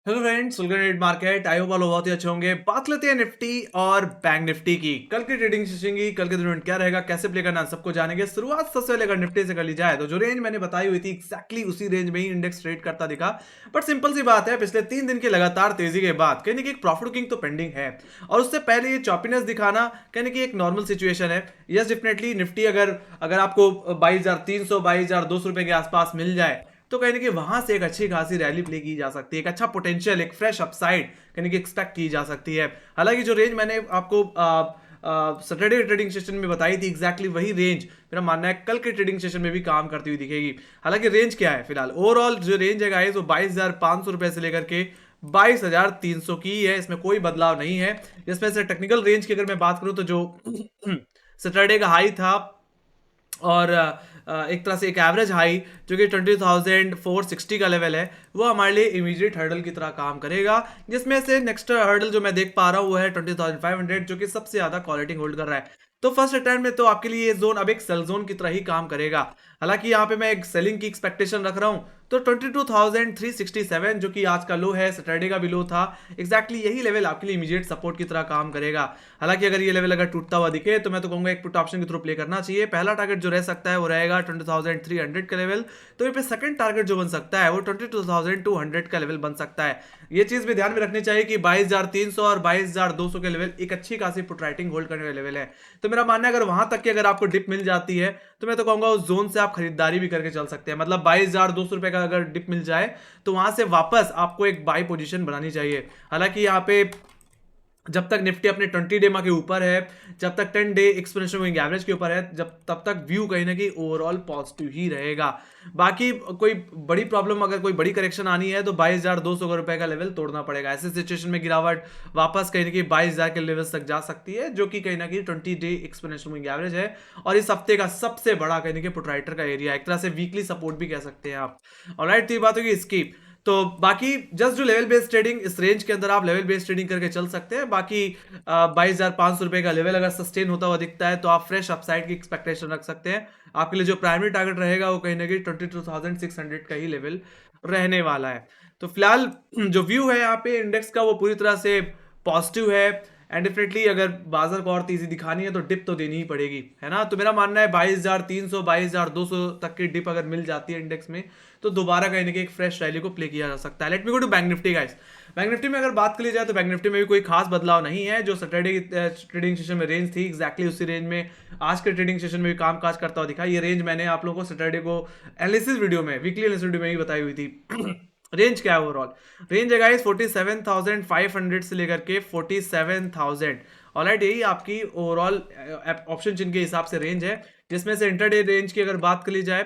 Hello friends, welcome to market. I hope आप लोग बहुत ही अच्छे होंगे। बात लेते हैं निफ्टी और बैंक निफ्टी की। कल की ट्रेडिंग सेशन की, कल के दिन क्या रहेगा, कैसे प्ले करना, सबको जानेंगे। शुरुआत सबसे पहले अगर निफ्टी से कर ली जाए तो जो रेंज मैंने बताई हुई थी एक्जैक्टली उसी रेंज में ही इंडेक्स ट्रेड करता दिखा। बट सिंपल सी बात है, पिछले 3 दिन की लगातार तेजी के बाद कहने की एक प्रॉफिट बुकिंग तो पेंडिंग है, और उससे पहले ये चॉपीनेस दिखाना कहने की एक नॉर्मल सिचुएशन है। यस, डेफिनेटली निफ्टी अगर अगर आपको 22,300 22,200 रुपए के आसपास मिल जाए तो कहीं ना कहीं वहां से एक अच्छी खासी रैली प्ले की जा सकती है, एक अच्छा पोटेंशियल, एक फ्रेश अपसाइड कहीं कि एक्सपेक्ट की जा सकती है। हालांकि जो रेंज मैंने आपको सैटरडे ट्रेडिंग सेशन में बताई थी एग्जैक्टली वही रेंज मेरा मानना है कल के ट्रेडिंग सेशन में भी काम करती हुई दिखेगी। हालांकि रेंज क्या है फिलहाल, ओवरऑल जो रेंज है गाइस वो 22,500 रुपए से लेकर के 22,300 की है, इसमें कोई बदलाव नहीं है। इसमें से टेक्निकल रेंज की अगर मैं बात करूं तो जो सैटरडे का हाई था और एक तरह से एक एवरेज हाई जो कि 20,460 का लेवल है, वो हमारे लिए इमीडिएट हर्डल की तरह काम करेगा। जिसमें से नेक्स्ट हर्डल जो मैं देख पा रहा हूँ वो है 20,500, जो कि सबसे ज्यादा क्वालिटी होल्ड कर रहा है। तो फर्स्ट अटैम्प्ट में तो आपके लिए ये जोन अब एक सेल जोन की तरह ही काम करेगा। हालांकि यहाँ पे मैं एक सेलिंग की एक्सपेक्टेशन रख रहा हूँ, तो 22,367 जो कि आज का लो है, सैटरडे का भी लो था, एग्जैक्टली यही लेवल आपके लिए इमीडिएट सपोर्ट की तरह काम करेगा। हालांकि अगर ये लेवल अगर टूटता हुआ दिखे तो मैं तो कहूंगा एक पुट ऑप्शन के थ्रू प्ले करना चाहिए। पहला टारगेट जो रह सकता है वो रहेगा 20,300 का लेवल, तो ये पे सेकंड टारगेट जो बन सकता है वो 22,200 का लेवल बन सकता है। ये चीज भी ध्यान में रखनी चाहिए कि 22,300 और 22,200 के लेवल एक अच्छी खासी पुट राइटिंग होल्ड करने वाले लेवल है। तो मेरा मानना है अगर वहां तक की अगर आपको डिप मिल जाती है तो मैं तो कहूंगा उस जोन से आप खरीदारी भी करके चल सकते हैं। मतलब 22,200 रुपए का अगर डिप मिल जाए तो वहां से वापस आपको एक बाई पोजीशन बनानी चाहिए। हालांकि यहाँ पे जब तक निफ्टी अपने 20 डे के ऊपर है, जब तक 10 डे एक्सपोनेंशियल मूविंग एवरेज के ऊपर है, जब तब तक व्यू कहीं ना कहीं ओवरऑल पॉजिटिव ही रहेगा। बाकी कोई बड़ी प्रॉब्लम, अगर कोई बड़ी करेक्शन आनी है तो 22,200 रुपए का लेवल तोड़ना पड़ेगा। ऐसे सिचुएशन में गिरावट वापस कहीं ना कहीं 22,000 के लेवल तक जा सकती है, जो कि कहीं ना कहीं 20 डे एक्सपोनेंशियल मूविंग एवरेज है और इस हफ्ते का सबसे बड़ा कहीं ना कहीं पुट का एरिया, एक तरह से वीकली सपोर्ट भी कह सकते हैं आप। ऑलराइट, तो ये बात होगी इसकी। तो बाकी जस्ट जो लेवल बेस्ड ट्रेडिंग, इस रेंज के अंदर आप लेवल बेस्ड ट्रेडिंग करके चल सकते हैं। बाकी 22,500 रुपए का लेवल अगर सस्टेन होता हुआ दिखता है तो आप फ्रेश अपसाइड की एक्सपेक्टेशन रख सकते हैं। आपके लिए जो प्राइमरी टारगेट रहेगा वो कहीं ना कहीं 22,600 का ही लेवल रहने वाला है। तो फिलहाल जो व्यू है यहाँ पे इंडेक्स का वो पूरी तरह से पॉजिटिव है। एंड डेफिनेटली अगर बाजार को और तेजी दिखानी है तो डिप तो देनी ही पड़ेगी, है ना। तो मेरा मानना है 22,300 22,200 तक की डिप अगर मिल जाती है इंडेक्स में तो दोबारा कहीं ना कहीं एक फ्रेश रैली को प्ले किया जा सकता है। Let me go to Bank Nifty guys. Bank Nifty में अगर बात करी जाए तो बैंक निफ्टी में भी कोई खास बदलाव नहीं है। जो सैटरडे की ट्रेडिंग सेशन में रेंज थी एक्जैक्टली उसी रेंज में आज के ट्रेडिंग सेशन में भी काम काज करता हुआ दिखा। ये रेंज मैंने आप लोगों को सैटरडे को एनालिसिस वीडियो में, वीकली एनालिसिस वीडियो में ही बताई हुई थी। रेंज क्या है ओवरऑल, रेंज है गाइस 47,500 से लेकर के 47,000। ऑलराइट, यही आपकी ओवरऑल ऑप्शन चिन्ह के हिसाब से रेंज है। जिसमें से इंटरडे रेंज की अगर बात कर ली जाए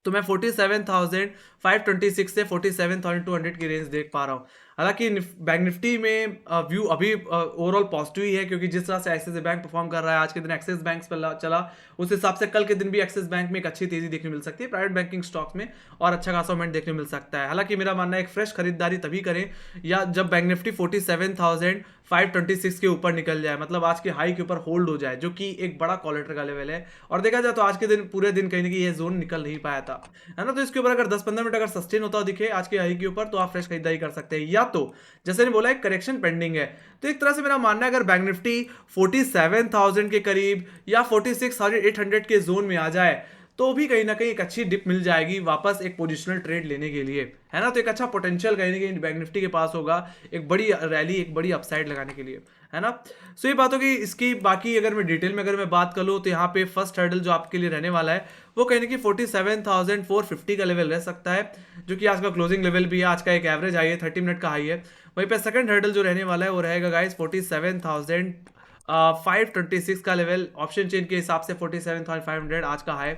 तो मैं 47,526 से 47,200 की रेंज देख पा रहा हूँ। हालांकि बैंक निफ्टी में व्यू अभी ओवरऑल पॉजिटिव ही है, क्योंकि जिस तरह से एक्सिस बैंक परफॉर्म कर रहा है, आज के दिन एक्सिस बैंक पर चला, उस हिसाब से कल के दिन भी एक्सिस बैंक में एक अच्छी तेजी देखने मिल सकती है, प्राइवेट बैंकिंग स्टॉक्स में और अच्छा खासा मूवमेंट देखने मिल सकता है। हालांकि मेरा मानना है एक फ्रेश खरीदारी तभी करें या जब बैंक निफ्टी 47,526 के ऊपर निकल जाए, मतलब आज के हाई के ऊपर होल्ड हो जाए, जो कि एक बड़ा कॉलेटर का लेवल है। और देखा जाए तो आज के दिन पूरे दिन कहीं ना कहीं ये जोन निकल नहीं पाया था, है ना। तो इसके ऊपर अगर 10-15 मिनट अगर सस्टेन होता दिखे आज के हाई के ऊपर तो आप फ्रेश खरीदारी कर सकते हैं। या तो जैसे ने बोला एक करेक्शन पेंडिंग है, तो एक तरह से मेरा मानना है अगर बैंक निफ्टी 47,000 के करीब या 46,800 के जोन में आ जाए तो भी कहीं ना कहीं एक अच्छी डिप मिल जाएगी वापस एक पोजिशनल ट्रेड लेने के लिए, है ना। तो एक अच्छा पोटेंशियल कहीं ना कहीं बैंक निफ्टी के पास होगा एक बड़ी रैली, एक बड़ी अपसाइड लगाने के लिए, है ना। सो ये बात होगी इसकी। बाकी अगर मैं डिटेल में अगर मैं बात कर लूँ तो यहाँ पे फर्स्ट हर्डल जो आपके लिए रहने वाला है वो कहीं ना कहीं 47,450 का लेवल रह सकता है, जो कि आज का क्लोजिंग लेवल भी है, आज का एक एवरेज हाई है, 30 मिनट का हाई है। वहीं पे सेकंड हर्डल जो रहने वाला है वो रहेगा गाइस 47,526 का लेवल, ऑप्शन चेन के हिसाब से 47,500 आज का हाई,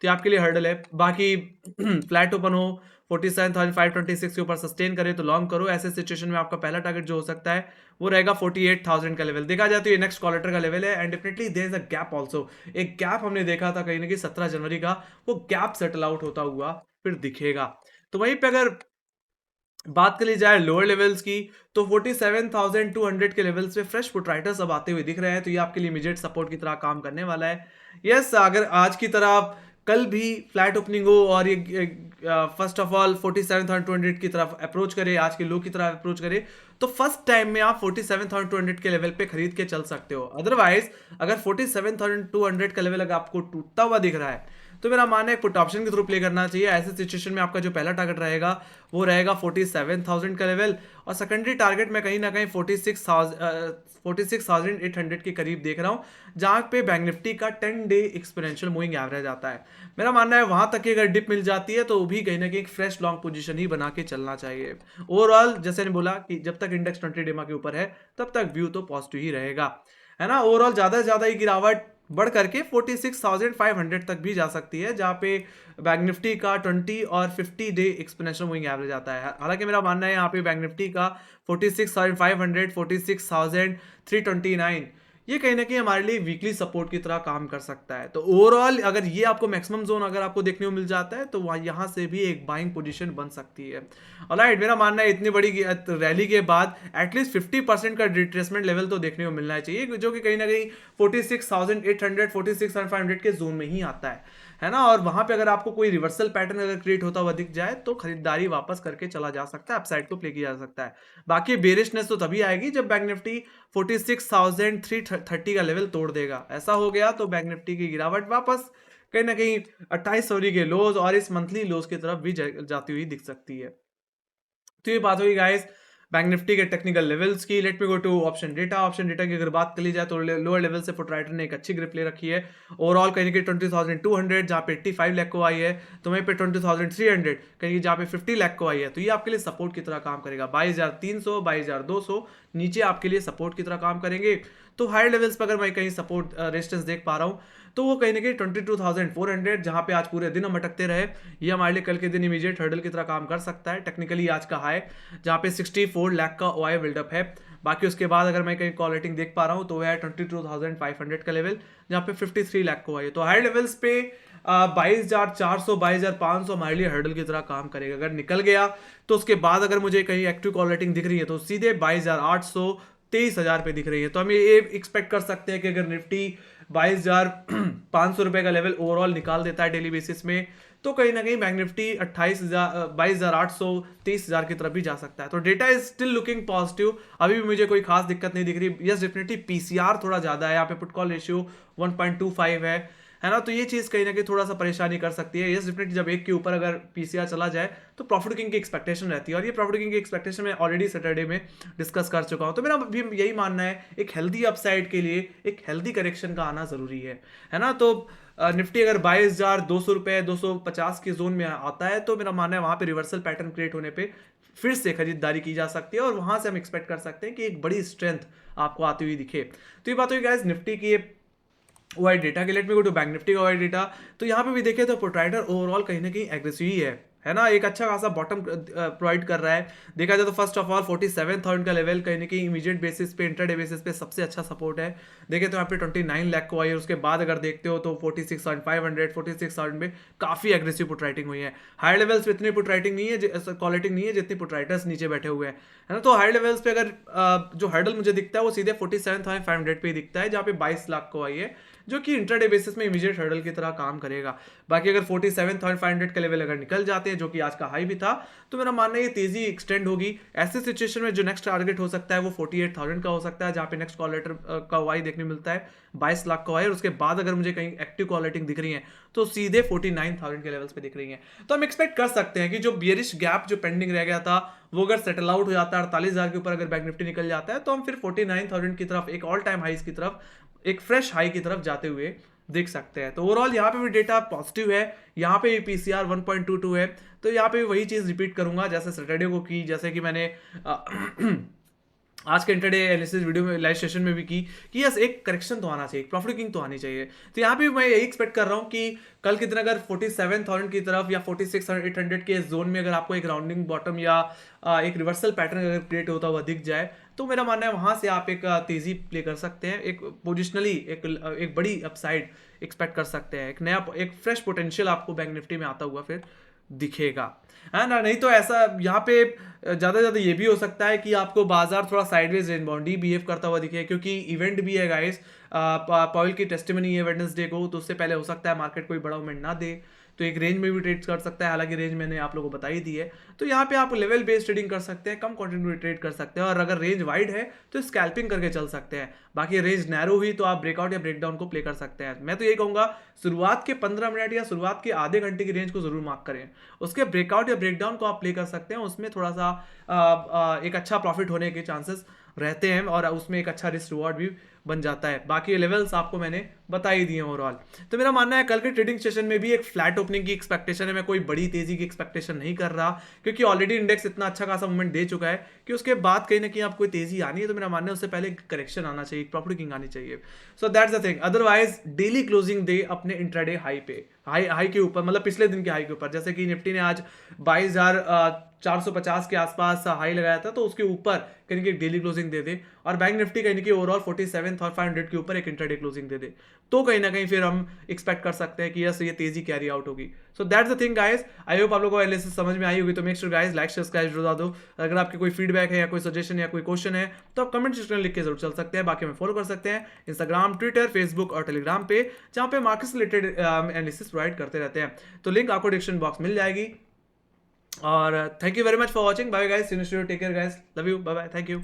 तो आपके लिए हर्डल है। बाकी फ्लैट ओपन हो 47,526 के ऊपर सस्टेन करे तो लॉन्ग करो। ऐसे सिचुएशन में आपका पहला टारगेट जो हो सकता है वो रहेगा 48,000 का लेवल। देखा जाए तो ये नेक्स्ट क्वार्टर का लेवल है and definitely there is a gap also. एक गैप हमने देखा था कहीं ना कहीं 17 जनवरी का, वो गैप सेटल आउट होता हुआ फिर दिखेगा। तो वहीं पे अगर बात कर ली जाए लोअर लेवल्स की तो 47,200 के लेवल्स पे फ्रेश पुटराइटर्स अब आते हुए दिख रहे हैं, तो ये आपके लिए इमीडिएट सपोर्ट की तरह काम करने वाला है। यस, अगर आज की तरह कल भी फ्लैट ओपनिंग हो और ये फर्स्ट ऑफ ऑल 47,200 की तरफ अप्रोच करे, आज के लो की तरफ अप्रोच करे, तो फर्स्ट टाइम में आप 47,200 के लेवल पे खरीद के चल सकते हो। अदरवाइज अगर 47,200 का लेवल अगर आपको टूटता हुआ दिख रहा है तो मेरा मानना है पुट ऑप्शन के थ्रू प्ले करना चाहिए। ऐसे सिचुएशन में आपका जो पहला टारगेट रहेगा वो रहेगा 47,000 का लेवल, और सेकेंडरी टारगेट मैं कहीं ना कहीं 46,800 के करीब देख रहा हूं, जहां पे बैंक निफ्टी का 10 डे एक्सपोनेंशियल मूविंग एवरेज आता है। मेरा मानना है वहां तक की अगर डिप मिल जाती है तो वो भी कहीं ना कहीं एक फ्रेश लॉन्ग पोजीशन ही बना के चलना चाहिए। ओवरऑल जैसे मैंने बोला कि जब तक इंडेक्स 20 डेमा के ऊपर है तब तक व्यू तो पॉजिटिव ही रहेगा, है ना। ओवरऑल ज्यादा से ज्यादा ये गिरावट बढ़ करके 46,500 तक भी जा सकती है, जहां पे बैंक निफ्टी का 20 और 50 डे एक्सपोनेंशियल मूविंग एवरेज आता है। हालांकि मेरा मानना है यहाँ पे बैंक निफ्टी का 46,500, 46,329 ये कहीं ना कहीं हमारे लिए वीकली सपोर्ट की तरह काम कर सकता है। तो ओवरऑल अगर ये आपको मैक्सिमम जोन अगर आपको देखने को मिल जाता है तो वहाँ यहाँ से भी एक बाइंग पोजीशन बन सकती है। ऑलराइट, मेरा मानना है इतनी बड़ी रैली के बाद एटलीस्ट 50% का रिट्रेसमेंट लेवल तो देखने को मिलना चाहिए, जो कि कहीं ना कहीं 46,800, 46,500 के जोन में ही आता है ना। और वहां पे अगर आपको कोई रिवर्सल पैटर्न अगर क्रिएट होता हुआ दिख जाए तो खरीदारी वापस करके चला जा सकता है, अपसाइड को प्ले किया जा सकता है। बाकी बेरिशनेस तो तभी आएगी जब बैंक निफ्टी 46,330 का लेवल तोड़ देगा। ऐसा हो गया तो बैंक निफ्टी की गिरावट वापस कहीं ना कहीं 28 सॉरी के लोज और इस मंथली लोज की तरफ भी जाती हुई दिख सकती है। तो ये बात हुई गाइस बैंक निफ्टी के टेक्निकल लेवल्स की। Let me go to option data. Option data की अगर बात कर ली जाए तो लोअर लेवल से फुट राइटर ने एक अच्छी ग्रिप ले रखी है। ओवरऑल कहीं कि 20,200 जहाँ पे 85 लाख को आई है, तो वहीं पे 20,300 कहीं जहाँ पे 50 लाख को आई है, तो ये आपके लिए सपोर्ट की तरह काम करेगा। 22,300, 22,200 नीचे आपके लिए सपोर्ट की तरह काम करेंगे। तो हायर लेवल्स पर अगर मैं कहीं सपोर्ट रेजिस्टेंस देख पा रहा हूँ तो वो कहीं ना कहीं 22,400 जहां पे आज पूरे दिन हम अटकते रहे, ये हमारे लिए कल के दिन इमीडिएट हर्डल की तरह काम कर सकता है। टेक्निकली आज का हाई जहां पे 64 लाख का ओआई बिल्डअप है। बाकी उसके बाद अगर मैं कहीं कॉल रेटिंग देख पा रहा हूँ तो वह है 22,500 का लेवल, जहाँ पे 53 लाख को आई है। तो हाई लेवल्स पे 22,400, 22,500 हमारे लिए हर्डल की तरह काम करेगा। अगर निकल गया तो उसके बाद अगर मुझे कहीं एक्टिव कॉल रेटिंग दिख रही है तो सीधे 22,800, 23,000 पे दिख रही है। तो हम ये एक्सपेक्ट कर सकते हैं कि अगर निफ्टी 22,500 रुपए का लेवल ओवरऑल निकाल देता है डेली बेसिस में, तो कहीं ना कहीं बैंक निफ्टी 22,800, 23,000 की तरफ भी जा सकता है। तो data is still looking positive, अभी भी मुझे कोई खास दिक्कत नहीं दिख रही। यस डेफिनेटली पीसीआर थोड़ा ज्यादा है, यहाँ पे पुट कॉल रेशियो 1.25 है ना। तो ये चीज कहीं ना कहीं थोड़ा सा परेशानी कर सकती है। यस डेफिनेटली जब एक के ऊपर अगर पीसीआर चला जाए तो प्रॉफिट बुकिंग की एक्सपेक्टेशन रहती है, और ये प्रॉफिट बुकिंग की एक्सपेक्टेशन मैं ऑलरेडी सैटरडे में डिस्कस कर चुका हूं। तो मेरा भी यही मानना है एक हेल्दी अपसाइड के लिए एक हेल्दी करेक्शन का आना जरूरी है ना। तो निफ्टी अगर 22,200 रुपए 250 के जोन में आता है तो मेरा मानना है वहां पे रिवर्सल पैटर्न क्रिएट होने पे फिर से खरीदारी की जा सकती है, और वहां से हम एक्सपेक्ट कर सकते हैं कि एक बड़ी स्ट्रेंथ आपको आती हुई दिखे। तो ये बात हुई गाइस निफ्टी की ओआई डेटा के। लेट में गो टू बैंक निफ्टी का ओआई डेटा। तो यहाँ पे भी देखें तो प्रोट्राइडर ओवरऑल कहीं ना कहीं एग्रेसिव ही है ना। एक अच्छा खासा बॉटम प्रोवाइड कर रहा है। देखा जाए तो फर्स्ट ऑफ ऑल 47,000 का लेवल कहीं ना कहीं इमीडिएट बेसिस पे इंटरडे बेसिस पे सबसे अच्छा सपोर्ट है। देखें तो यहाँ पे 29 लाख को आई है, उसके बाद अगर देखते हो तो 46,500, 46,000 में काफी एग्रेसिव पुट राइटिंग हुई है। हायर लेवल्स पे इतनी पुट राइटिंग नहीं है, क्वालिटिंग नहीं है जितनी पुट राइटर्स नीचे बैठे हुए हैं, है ना। तो हायर लेवल्स पे अगर जो हर्डल मुझे दिखता है वो सीधे 47,500 पे ही दिखता है, जहाँ पे 22 लाख को आई है, जो कि इंट्राडे बेसिस में इमीडिएट हर्डल की तरह काम करेगा। बाकी अगर 47,500 का लेवल अगर निकल जाते हैं, जो कि आज का हाई भी था, तो मेरा मानना है ये तेजी एक्सटेंड होगी। ऐसे सिचुएशन में जो नेक्स्ट टारगेट हो सकता है वो 48,000 का हो सकता है, जहां पे नेक्स्ट कॉल लेटर का वाई देखने मिलता है 22 लाख का वाई, और उसके बाद अगर मुझे कहीं एक्टिव कॉल रेटिंग दिख रही है तो सीधे 49,000 के लेवल्स पे दिख रही है। तो हम एक्सपेक्ट कर सकते हैं कि जो बियरिश गैप जो पेंडिंग रह गया था वो अगर सेटल आउट हो जाता है 48,000 के ऊपर अगर बैंक निफ्टी निकल जाता है, तो हम फिर 49,000 की तरफ एक ऑल टाइम हाईज की तरफ एक फ्रेश हाई की तरफ जाते हुए देख सकते हैं। तो ओवरऑल यहाँ पे भी डेटा पॉजिटिव है, यहाँ पे भी पीसीआर 1.22 है। तो यहाँ पे भी वही चीज रिपीट करूंगा जैसे सैटरडे को की, जैसे कि मैंने आज के इंटरडे एनालिसिस वीडियो में लाइव सेशन में भी की कि यस एक करेक्शन तो आना चाहिए, प्रॉफिट बुकिंग तो आनी चाहिए। तो यहाँ पे मैं यही एक्सपेक्ट कर रहा हूँ कि कल के दिन अगर 47,000 की तरफ या 46,800 के जोन में अगर आपको एक राउंडिंग बॉटम या एक रिवर्सल पैटर्न अगर क्रिएट होता हुआ दिख जाए, तो मेरा मानना है वहां से आप एक तेजी प्ले कर सकते हैं, एक पोजिशनली एक बड़ी अपसाइड एक्सपेक्ट कर सकते हैं, एक नया एक फ्रेश पोटेंशियल आपको बैंक निफ्टी में आता हुआ फिर दिखेगा, है ना। नहीं तो ऐसा यहाँ पे ज़्यादा ज़्यादा ये भी हो सकता है कि आपको बाजार थोड़ा साइडवेज रेंज बाउंड बिहेव करता हुआ दिखे, क्योंकि इवेंट भी है गाइस, पॉवेल की टेस्टिमनी है वेडनेसडे को, तो उससे पहले हो सकता है मार्केट कोई बड़ा मूवमेंट ना दे। तो एक रेंज में भी ट्रेड कर सकता है, हालांकि रेंज मैंने आप लोगों को बता ही दी है। तो यहाँ पे आप लेवल बेस्ड ट्रेडिंग कर सकते हैं, कम क्वांटिटी में ट्रेड कर सकते हैं, और अगर रेंज वाइड है तो स्कैल्पिंग करके चल सकते हैं। बाकी रेंज नैरो हुई तो आप ब्रेकआउट या ब्रेकडाउन को प्ले कर सकते हैं। मैं तो यही कहूंगा शुरुआत के 15 मिनट या शुरुआत के आधे घंटे की रेंज को जरूर मार्क करें, उसके ब्रेकआउट या ब्रेकडाउन को आप प्ले कर सकते हैं। उसमें थोड़ा सा एक अच्छा प्रॉफिट होने के चांसेस रहते हैं और उसमें एक अच्छा रिस्क रिवॉर्ड भी बन जाता है। बाकी लेवल्स आपको मैंने बता ही दिए ओवरऑल। तो मेरा मानना है कल के ट्रेडिंग सेशन में भी एक फ्लैट ओपनिंग की एक्सपेक्टेशन है, मैं कोई बड़ी तेजी की एक्सपेक्टेशन नहीं कर रहा, क्योंकि ऑलरेडी इंडेक्स इतना अच्छा खासा मूवमेंट दे चुका है कि उसके बाद कहीं ना कहीं आपको कोई तेजी आनी है तो मेरा मानना है उससे पहले करेक्शन आना चाहिए, प्रॉफिट किंग आनी चाहिए। So that's the thing. Otherwise daily closing दे अपने इंट्राडे हाई पे, हाई के ऊपर, मतलब पिछले दिन के हाई के ऊपर, जैसे कि निफ्टी ने आज 22,450 के आसपास हाई लगाया था, तो उसके ऊपर कहीं कि डेली क्लोजिंग दे दे, और बैंक निफ्टी कहीं कि ओवरऑल 47,500 के ऊपर एक इंट्राडे क्लोजिंग दे दे, तो कहीं ना कहीं फिर हम एक्सपेक्ट कर सकते हैं कि यस ये तेजी कैरी आउट होगी। सो that's the thing guys. I hope आप लोगों को एनालिसिस समझ में आई होगी। तो make sure guys like share subscribe जरूर दो। अगर आपके कोई फीडबैक है या कोई सजेशन या कोई क्वेश्चन है तो आप कमेंट सेक्शन में लिख के जरूर चल सकते हैं। बाकी हमें फॉलो कर सकते हैं इंस्टाग्राम, ट्विटर, फेसबुक और टेलीग्राम पे, जहां पे मार्केट से रिलेटेड एनालिसिस प्रोवाइड करते रहते हैं। तो लिंक आपको डिस्क्रिप्शन बॉक्स मिल जाएगी। और thank you very much for watching. Bye guys, take care guys, love you, bye bye, thank you.